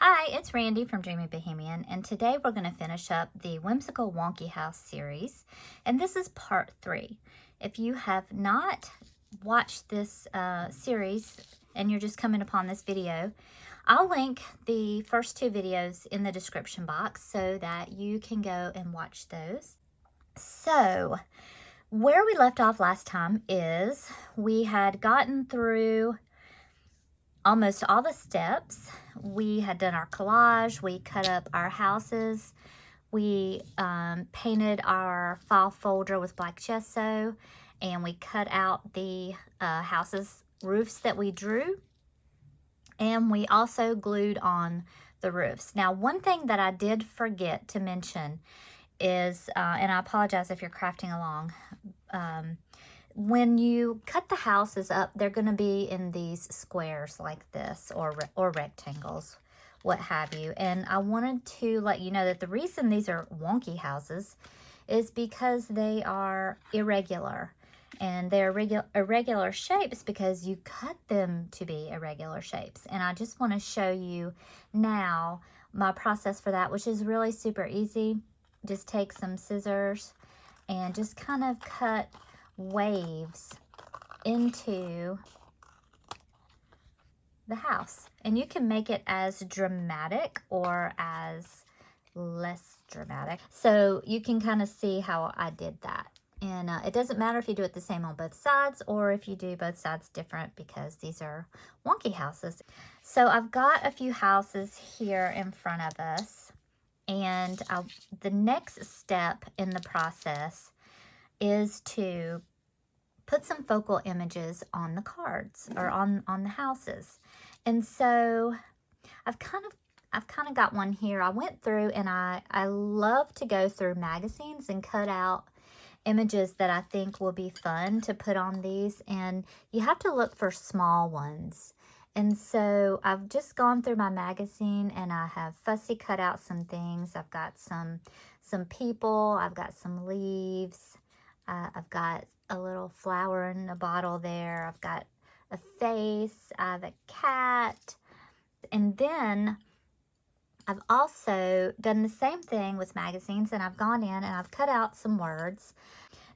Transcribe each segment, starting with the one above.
Hi, it's Randy from Dreamy Bohemian, and today we're going to finish up the Whimsical Wonky House series, and this is part 3. If you have not watched this series and you're just coming upon this video, I'll link the first 2 videos in the description box so that you can go and watch those. So, where we left off last time is we had gotten through almost all the steps. We had done our collage, we cut up our houses, we painted our file folder with black gesso, and we cut out the houses roofs that we drew, and we also glued on the roofs. Now, one thing that I did forget to mention is, and I apologize if you're crafting along, when you cut the houses up, they're going to be in these squares like this, or rectangles, what have you. And I wanted to let you know that the reason these are wonky houses is because they are irregular. And they're irregular shapes because you cut them to be irregular shapes. And I just want to show you now my process for that, which is really super easy. Just take some scissors and just kind of cut waves into the house, and you can make it as dramatic or as less dramatic, so you can kind of see how I did that. And it doesn't matter if you do it the same on both sides or if you do both sides different, because these are wonky houses. So I've got a few houses here in front of us, and the next step in the process is to put some focal images on the cards, or on the houses. And so I've kind of got one here. I went through, and I love to go through magazines and cut out images that I think will be fun to put on these, and you have to look for small ones. And so I've just gone through my magazine, and I have fussy cut out some things. I've got some people, I've got some leaves, I've got a little flower in a bottle there, I've got a face, I have a cat, and then I've also done the same thing with magazines, and I've gone in and I've cut out some words.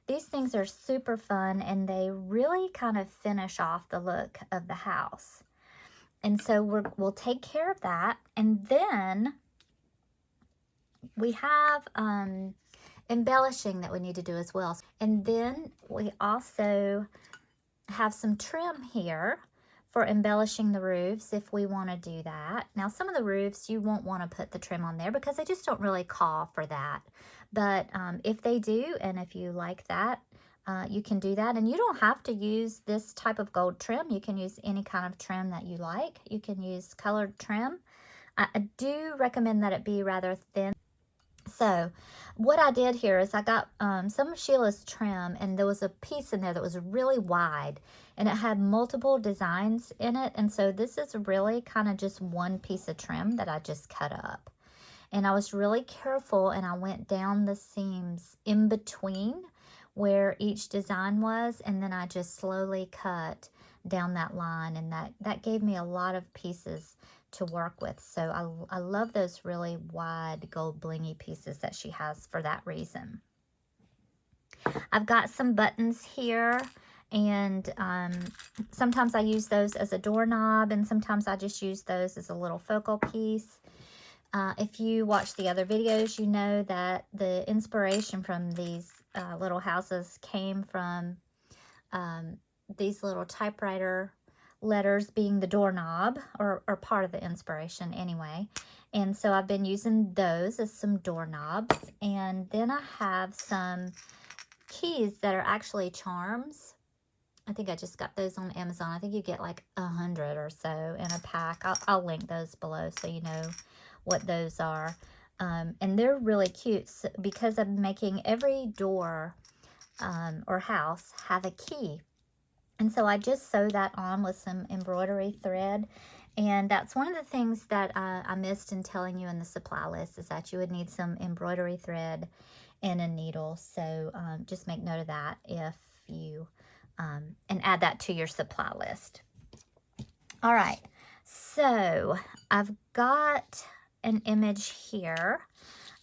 These things are super fun, and they really kind of finish off the look of the house. And so we'll take care of that. And then we have embellishing that we need to do as well. And then we also have some trim here for embellishing the roofs if we want to do that. Now, some of the roofs you won't want to put the trim on there because they just don't really call for that. But if they do, and if you like that, you can do that. And you don't have to use this type of gold trim. You can use any kind of trim that you like. You can use colored trim. I do recommend that it be rather thin. So what I did here is I got some of Sheila's trim, and there was a piece in there that was really wide, and it had multiple designs in it. And so this is really kind of just one piece of trim that I just cut up. And I was really careful, and I went down the seams in between where each design was, and then I just slowly cut down that line, and that gave me a lot of pieces to work with. So I love those really wide gold blingy pieces that she has for that reason. I've got some buttons here, and sometimes I use those as a doorknob, and sometimes I just use those as a little focal piece. If you watch the other videos, you know that the inspiration from these little houses came from these little typewriter letters being the doorknob, or part of the inspiration anyway. And so I've been using those as some doorknobs. And then I have some keys that are actually charms. I think I just got those on Amazon. I think you get like 100 or so in a pack. I'll link those below so you know what those are. And they're really cute because I'm making every door or house have a key. And so I just sew that on with some embroidery thread. And that's one of the things that I missed in telling you in the supply list, is that you would need some embroidery thread and a needle. So just make note of that if you, and add that to your supply list. All right, So I've got an image here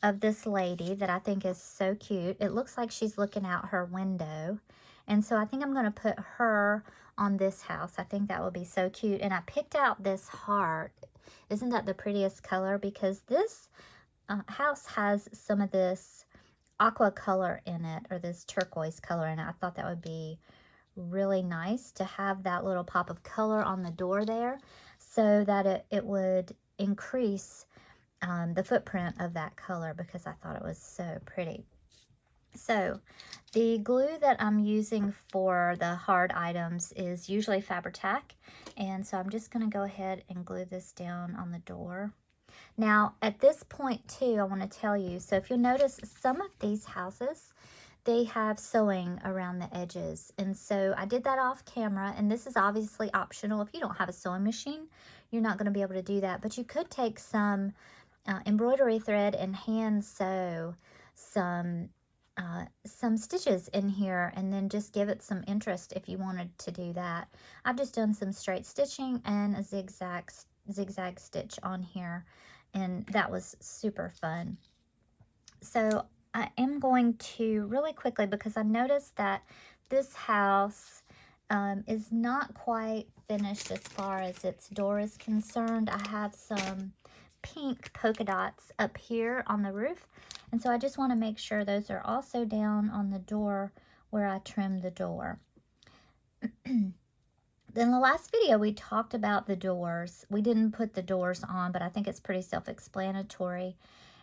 of this lady that I think is so cute. It looks like she's looking out her window. And so I think I'm going to put her on this house. I think that would be so cute. And I picked out this heart. Isn't that the prettiest color? Because this house has some of this aqua color in it, or this turquoise color in it. I thought that would be really nice to have that little pop of color on the door there, so that it would increase the footprint of that color, because I thought it was so pretty. So the glue that I'm using for the hard items is usually Fabri-Tac, and so I'm just going to go ahead and glue this down on the door. Now at this point too, I want to tell you, so if you'll notice, some of these houses, they have sewing around the edges, and so I did that off camera, and this is obviously optional. If you don't have a sewing machine, you're not going to be able to do that, but you could take some embroidery thread and hand sew some stitches in here, and then just give it some interest if you wanted to do that. I've just done some straight stitching and a zigzag stitch on here, and that was super fun. So I am going to really quickly, because I noticed that this house is not quite finished as far as its door is concerned. I have some pink polka dots up here on the roof, and so I just want to make sure those are also down on the door where I trimmed the door. Then the last video we talked about the doors. We didn't put the doors on, but I think it's pretty self-explanatory,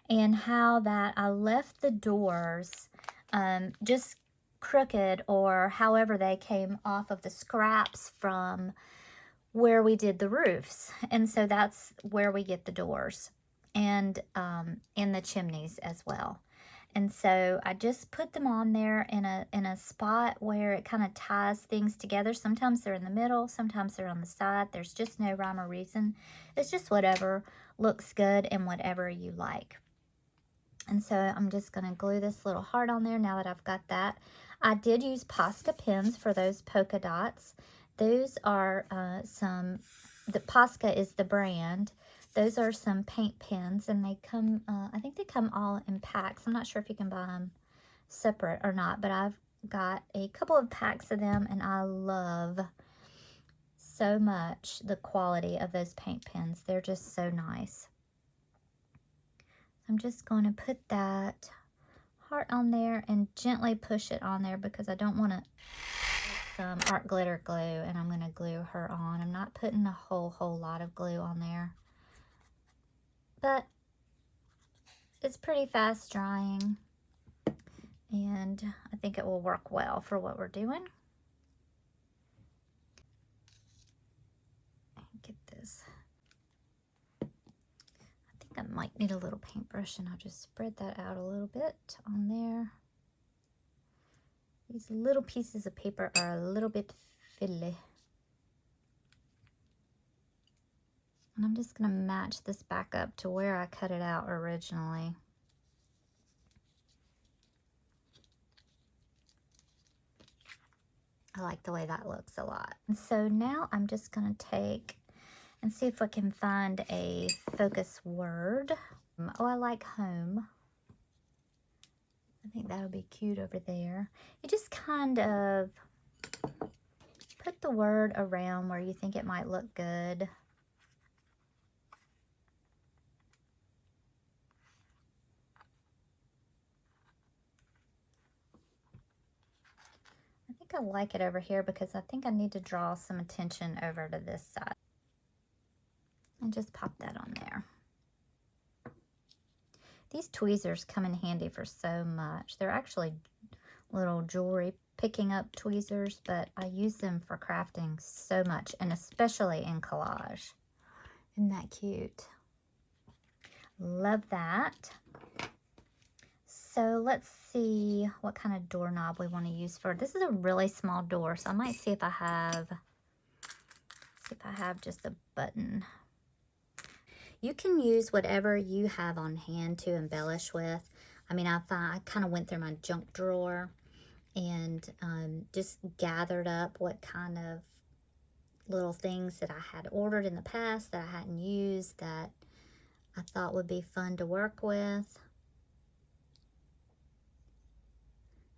and how that I left the doors just crooked, or however they came off of the scraps from where we did the roofs. And so that's where we get the doors, and in the chimneys as well. And so I just put them on there in a spot where it kind of ties things together. Sometimes they're in the middle, sometimes they're on the side. There's just no rhyme or reason. It's just whatever looks good and whatever you like. And so I'm just going to glue this little heart on there now that I've got that. I did use Posca pins for those polka dots. Those are the Posca is the brand. Those are some paint pens, and they come, I think they come all in packs. I'm not sure if you can buy them separate or not, but I've got a couple of packs of them, and I love so much the quality of those paint pens. They're just so nice. I'm just going to put that heart on there and gently push it on there, because I don't want to some art glitter glue, and I'm going to glue her on. I'm not putting a whole lot of glue on there, but it's pretty fast drying, and I think it will work well for what we're doing. Get this. I might need a little paintbrush, and I'll just spread that out a little bit on there. These little pieces of paper are a little bit fiddly. And I'm just going to match this back up to where I cut it out originally. I like the way that looks a lot. And so now I'm just going to take and see if I can find a focus word. Oh, I like home. I think that would be cute over there. You just kind of put the word around where you think it might look good. I think I like it over here, because I think I need to draw some attention over to this side. And just pop that on there. These tweezers come in handy for so much. They're actually little jewelry picking up tweezers, but I use them for crafting so much, and especially in collage. Isn't that cute? Love that. So let's see what kind of doorknob we want to use for this. Is a really small door, so I might see if I have just a button. You can use whatever you have on hand to embellish with. I mean, I kind of went through my junk drawer and just gathered up what kind of little things that I had ordered in the past that I hadn't used that I thought would be fun to work with.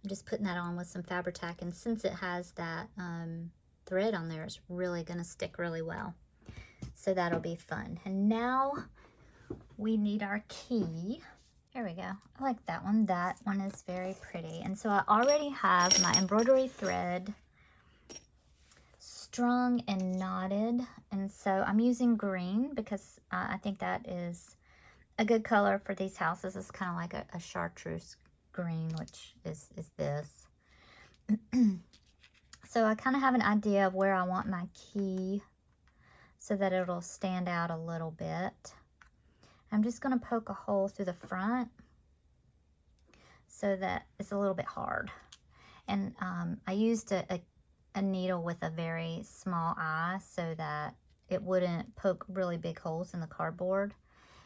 I'm just putting that on with some Fabri-Tac, and since it has that thread on there, it's really going to stick really well. So that'll be fun. And now we need our key. Here we go. I like that one. That one is very pretty. And so I already have my embroidery thread strung and knotted. And so I'm using green because I think that is a good color for these houses. It's kind of like a chartreuse green, which is this. So I kind of have an idea of where I want my key so that it'll stand out a little bit. I'm just going to poke a hole through the front so that it's a little bit hard. And I used a needle with a very small eye so that it wouldn't poke really big holes in the cardboard.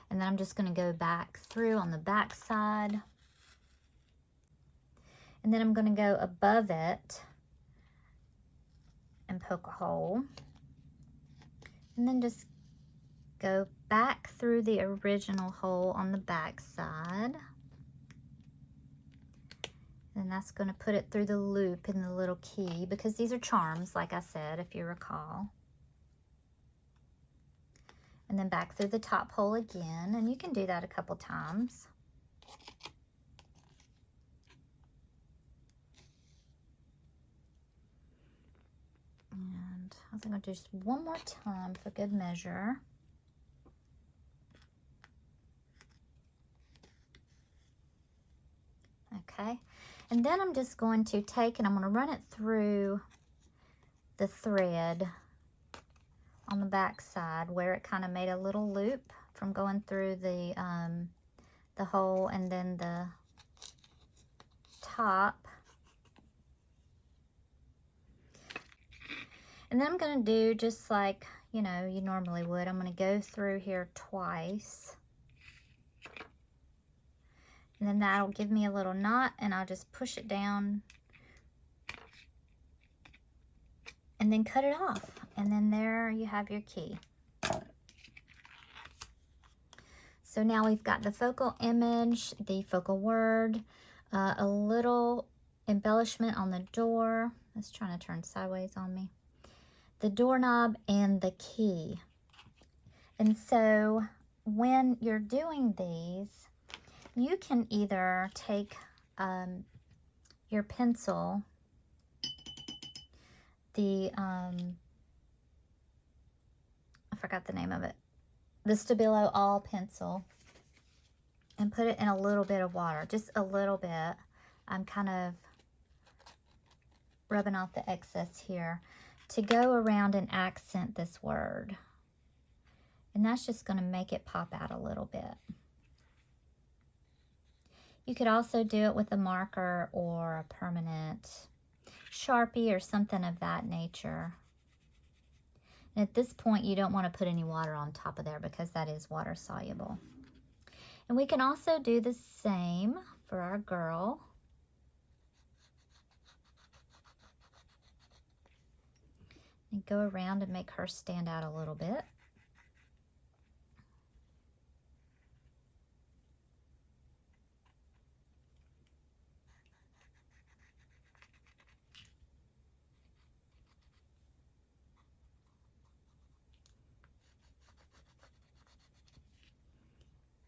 And then I'm just going to go back through on the back side. And then I'm going to go above it and poke a hole. And then just go back through the original hole on the back side. And that's going to put it through the loop in the little key, because these are charms, like I said, if you recall. And then back through the top hole again, and you can do that a couple times. And I think I'll do just one more time for good measure. Okay, and then I'm just going to take and I'm going to run it through the thread on the back side where it kind of made a little loop from going through the hole, and then the top. And then I'm going to do just like, you know, you normally would. I'm going to go through here twice. And then that'll give me a little knot, and I'll just push it down and then cut it off. And then there you have your key. So now we've got the focal image, the focal word, a little embellishment on the door. It's trying to turn sideways on me. The doorknob and the key. And so when you're doing these, you can either take your pencil, the, I forgot the name of it, the Stabilo All pencil, and put it in a little bit of water, just a little bit. I'm kind of rubbing off the excess here to go around and accent this word. And that's just going to make it pop out a little bit. You could also do it with a marker or a permanent Sharpie or something of that nature. And at this point, you don't want to put any water on top of there because that is water soluble. And we can also do the same for our girl. And go around and make her stand out a little bit.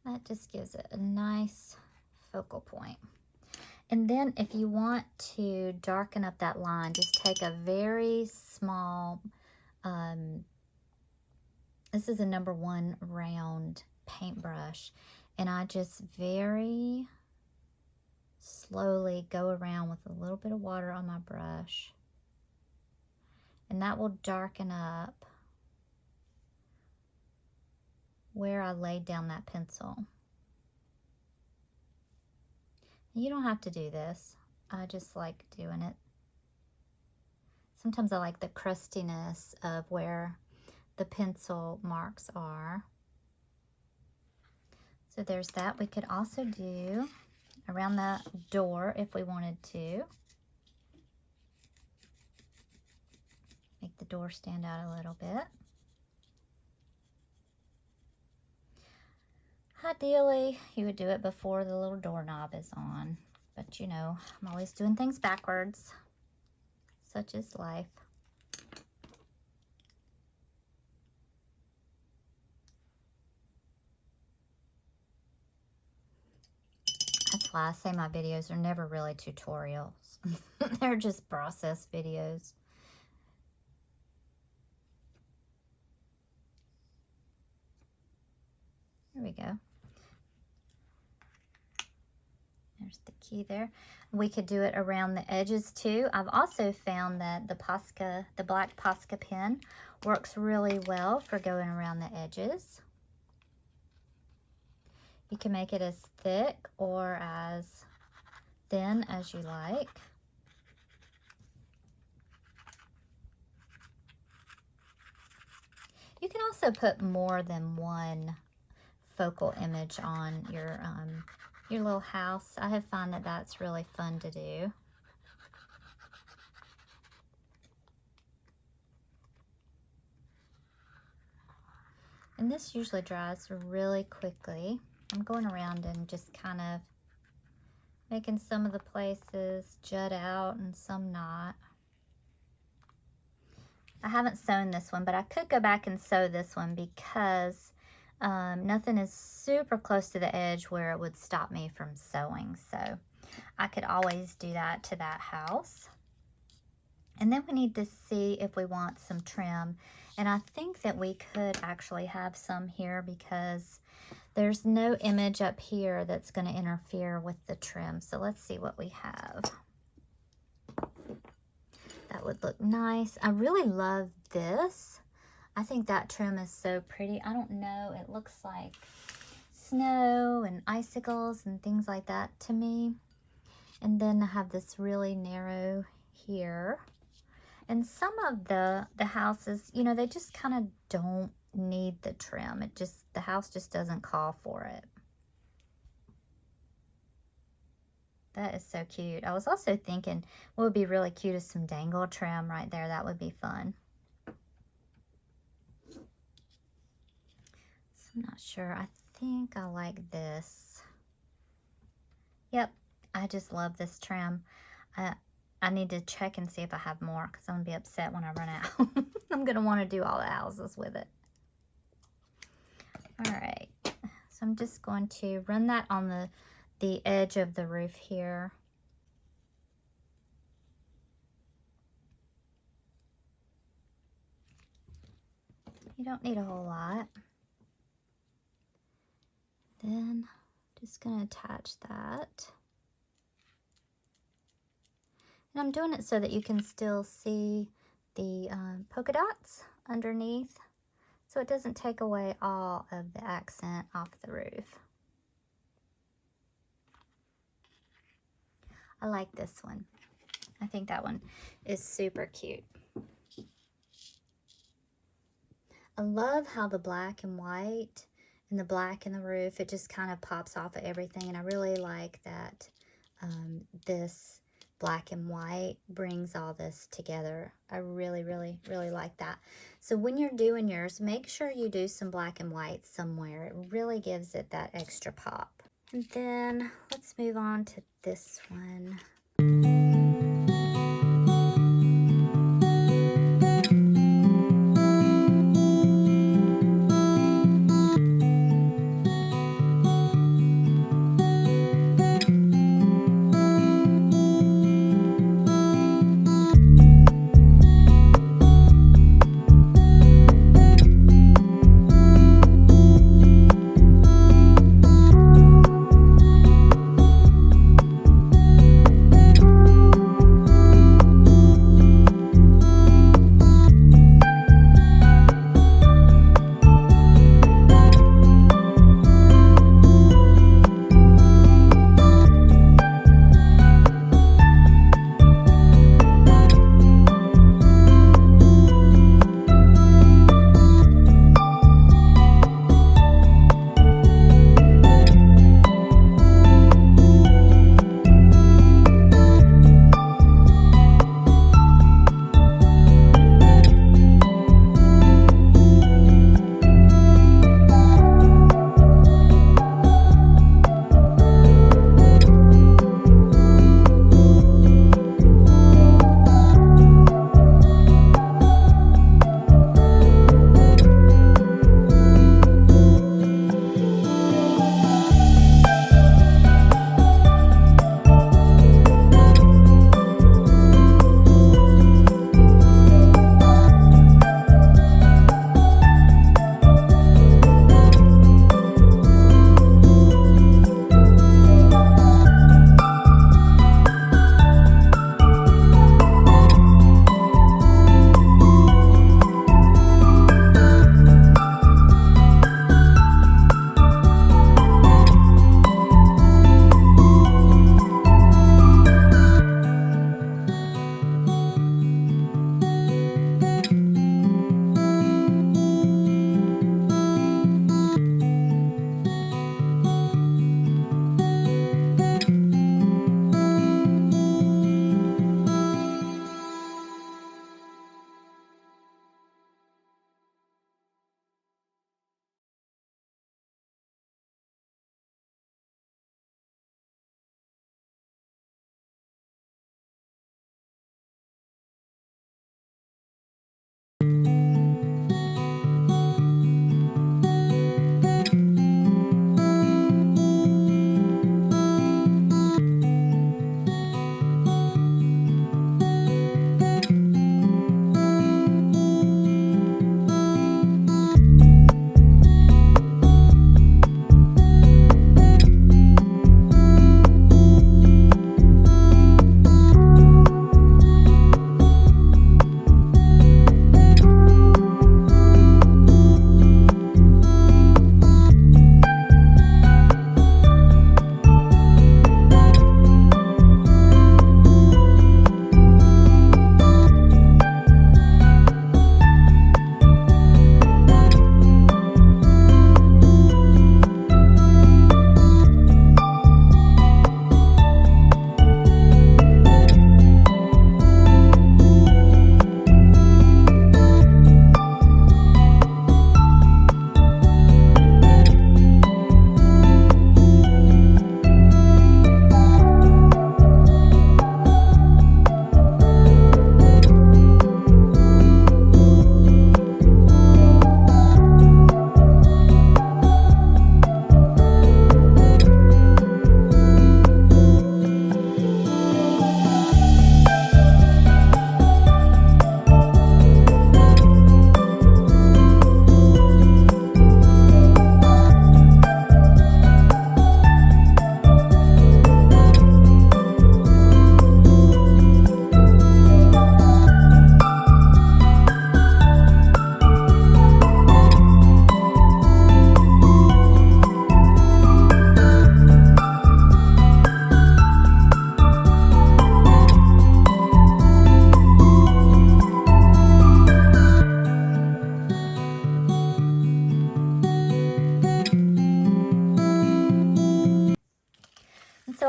That just gives it a nice focal point. And then if you want to darken up that line, just take a very small, this is a #1 round paintbrush, and I just very slowly go around with a little bit of water on my brush. And that will darken up where I laid down that pencil. You don't have to do this. I just like doing it. Sometimes I like the crustiness of where the pencil marks are. So there's that. We could also do around the door if we wanted to. Make the door stand out a little bit. Ideally, you would do it before the little doorknob is on, but you know, I'm always doing things backwards. Such is life. That's why I say my videos are never really tutorials. They're just process videos. There we go. There's the key there. We could do it around the edges too. I've also found that the black Posca pen works really well for going around the edges. You can make it as thick or as thin as you like. You can also put more than one focal image on your little house. I have found that that's really fun to do. And this usually dries really quickly. I'm going around and just kind of making some of the places jut out and some not. I haven't sewn this one, but I could go back and sew this one because nothing is super close to the edge where it would stop me from sewing. So I could always do that to that house. And then we need to see if we want some trim. And I think that we could actually have some here because there's no image up here that's going to interfere with the trim. So let's see what we have. That would look nice. I really love this. I think that trim is so pretty. I don't know, it looks like snow and icicles and things like that to me. And then I have this really narrow here. And some of the houses, you know, they just kind of don't need the trim. The house just doesn't call for it. That is so cute. I was also thinking what would be really cute is some dangle trim right there. That would be fun. So I'm not sure. I think I like this. Yep, I just love this trim. I need to check and see if I have more because I'm going to be upset when I run out. I'm going to want to do all the houses with it. All right, so I'm just going to run that on the edge of the roof here. You don't need a whole lot. Then just going to attach that. And I'm doing it so that you can still see the polka dots underneath, so it doesn't take away all of the accent off the roof. I like this one. I think that one is super cute. I love how the black and white and the black in the roof, it just kind of pops off of everything, and I really like that this black and white brings all this together. I really, really, really like that. So when you're doing yours, make sure you do some black and white somewhere. It really gives it that extra pop. And then let's move on to this one.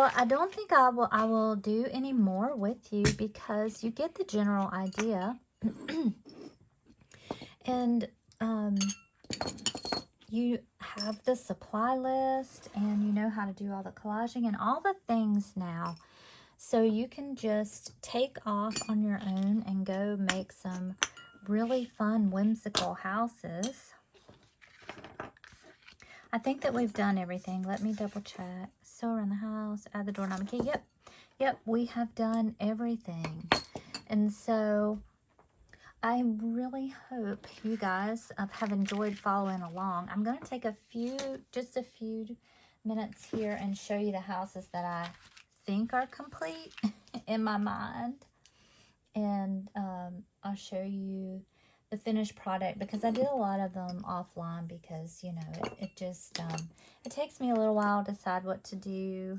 Well, I don't think I will do any more with you because you get the general idea. And you have the supply list and you know how to do all the collaging and all the things now. So you can just take off on your own and go make some really fun, whimsical houses. I think that we've done everything. Let me double check. Sew around the house, add the doorknob and key. Yep, we have done everything. And so I really hope you guys have enjoyed following along. I'm going to take just a few minutes here and show you the houses that I think are complete in my mind. And I'll show you the finished product because I did a lot of them offline because, you know, it just, it takes me a little while to decide what to do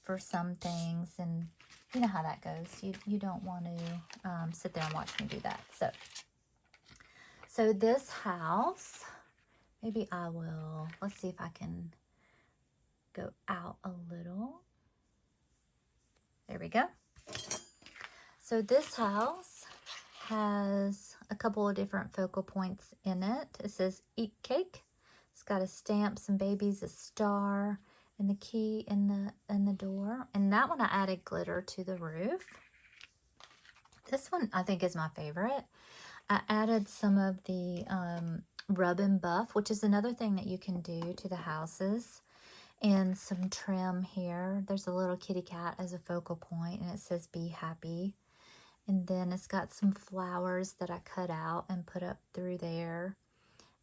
for some things. And you know how that goes. You don't want to sit there and watch me do that. So this house, maybe I will, let's see if I can go out a little. There we go. So this house has a couple of different focal points in it. It says eat cake. It's got a stamp, some babies, a star, and the key in the door. And that one I added glitter to the roof. This one I think is my favorite. I added some of the rub and buff, which is another thing that you can do to the houses. And some trim here. There's a little kitty cat as a focal point, and it says be happy. And then it's got some flowers that I cut out and put up through there.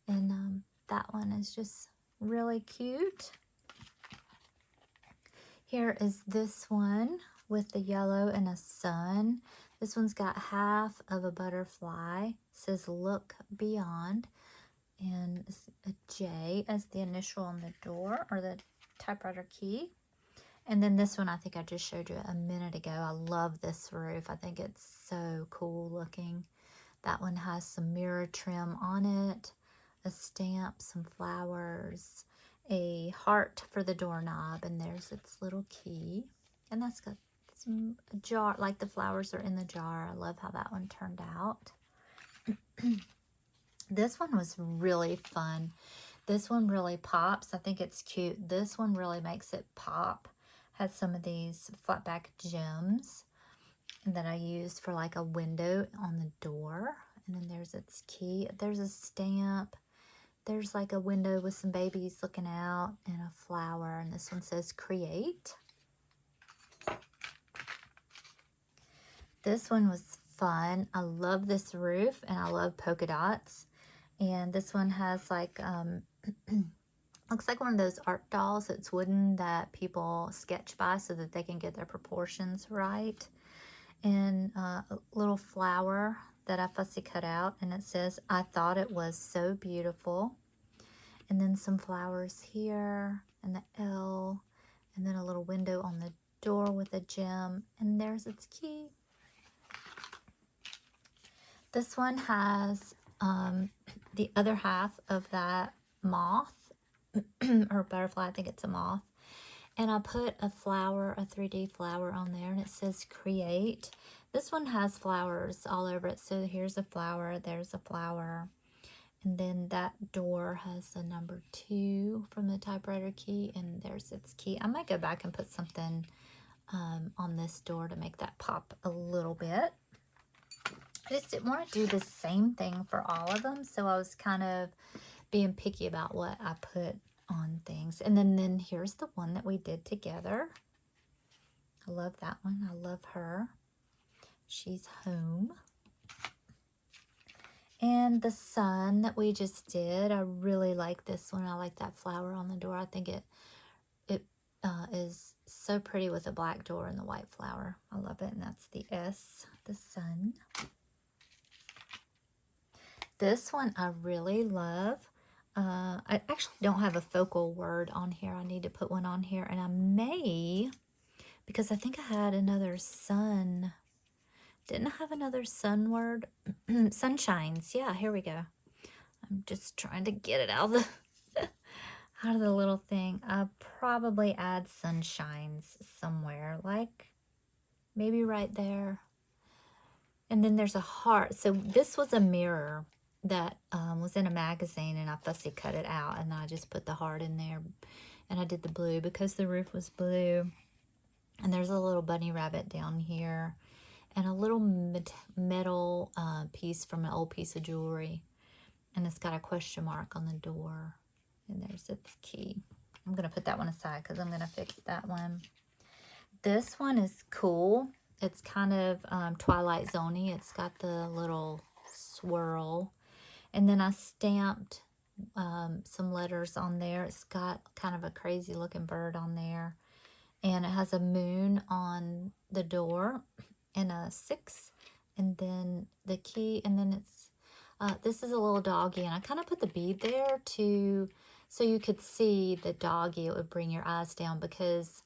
And that one is just really cute. Here is this one with the yellow and a sun. This one's got half of a butterfly. It says look beyond. And it's a J as the initial on the door or the typewriter key. And then this one I think I just showed you a minute ago. I love this roof. I think it's so cool looking. That one has some mirror trim on it, a stamp, some flowers, a heart for the doorknob, and there's its little key. And that's got some jar, like the flowers are in the jar. I love how that one turned out. This one was really fun. This one really pops. I think it's cute. This one really makes it pop. Has some of these flat back gems that I used for like a window on the door. And then there's its key. There's a stamp. There's like a window with some babies looking out and a flower. And this one says create. This one was fun. I love this roof and I love polka dots. And this one has like, looks like one of those art dolls. It's wooden that people sketch by so that they can get their proportions right. And a little flower that I fussy cut out. And it says, I thought it was so beautiful. And then some flowers here and the L. And then a little window on the door with a gem. And there's its key. This one has the other half of that moth or butterfly. I think it's a moth. And I put a flower, a 3D flower on there, and it says create. This one has flowers all over it. So here's a flower, there's a flower. And then that door has a number 2 from the typewriter key, and there's its key. I might go back and put something on this door to make that pop a little bit. I just didn't want to do the same thing for all of them, so I was kind of being picky about what I put on things. And then here's the one that we did together. I love that one. I love her. She's home. And the sun that we just did, I really like this one. I like that flower on the door. I think it is so pretty with the black door and the white flower. I love it, and that's the S, the sun. This one I really love. I actually don't have a focal word on here. I need to put one on here, and I may, because I think I had another sun. Didn't I have another sun word? Sunshines. Yeah, here we go. I'm just trying to get it out of the out of the little thing, I'll probably add sunshines somewhere, like maybe right there. And then there's a heart. So this was a mirror that was in a magazine, and I fussy cut it out, and then I just put the heart in there, and I did the blue because the roof was blue. And there's a little bunny rabbit down here, and a little metal piece from an old piece of jewelry, and it's got a question mark on the door, and there's its key. I'm gonna put that one aside because I'm gonna fix that one. This one is cool. It's kind of Twilight Zone-y. It's got the little swirl, and then I stamped some letters on there. It's got kind of a crazy looking bird on there, and it has a moon on the door and a 6, and then the key, and then it's this is a little doggy, and I kind of put the bead there so you could see the doggy. It would bring your eyes down, because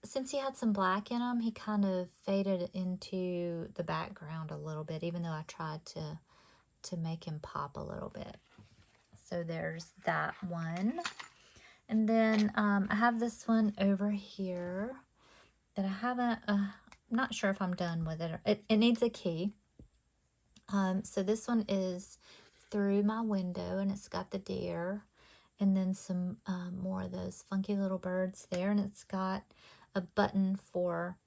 since he had some black in him, he kind of faded into the background a little bit, even though I tried to make him pop a little bit. So there's that one. And then I have this one over here that I haven't, I'm not sure if I'm done with it. It needs a key. So this one is through my window, and it's got the deer, and then some more of those funky little birds there, and it's got a button for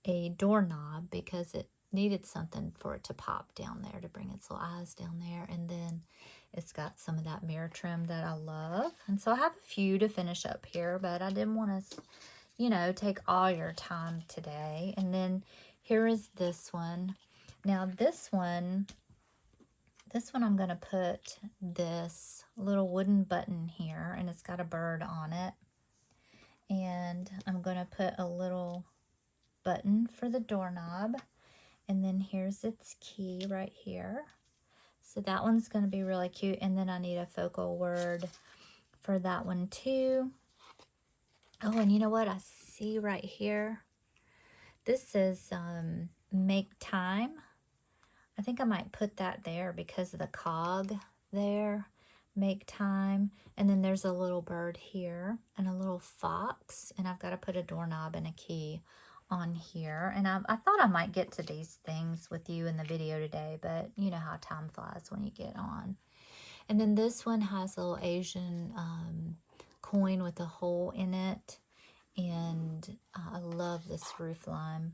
a doorknob because it needed something for it to pop down there, to bring its little eyes down there. And then it's got some of that mirror trim that I love. And so I have a few to finish up here, but I didn't want to, you know, take all your time today. And then here is this one. Now this one I'm going to put this little wooden button here, and it's got a bird on it. And I'm going to put a little button for the doorknob, and then here's its key right here. So that one's going to be really cute. And then I need a focal word for that one too. Oh, and you know what I see right here? This says make time. I think I might put that there because of the cog there. Make time. And then there's a little bird here and a little fox, and I've got to put a doorknob and a key on here. And I thought I might get to these things with you in the video today, but you know how time flies when you get on. And then this one has a little Asian coin with a hole in it, and I love this roof line.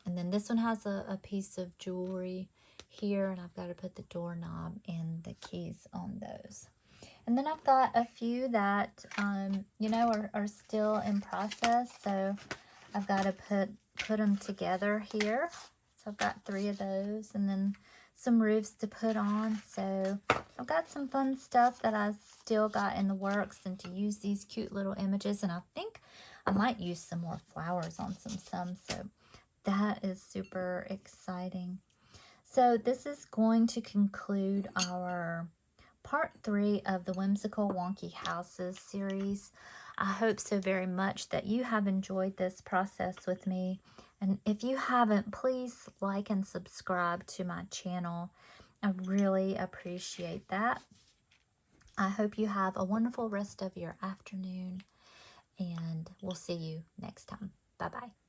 And then this one has a piece of jewelry here, and I've got to put the doorknob and the keys on those. And then I've got a few that, you know, are still in process. So I've got to put them together here. So I've got 3 of those, and then some roofs to put on. So I've got some fun stuff that I still got in the works, and to use these cute little images. And I think I might use some more flowers on some. So that is super exciting. So this is going to conclude our part 3 of the Whimsical Wonky Houses series. I hope so very much that you have enjoyed this process with me. And if you haven't, please like and subscribe to my channel. I really appreciate that. I hope you have a wonderful rest of your afternoon, and we'll see you next time. Bye-bye.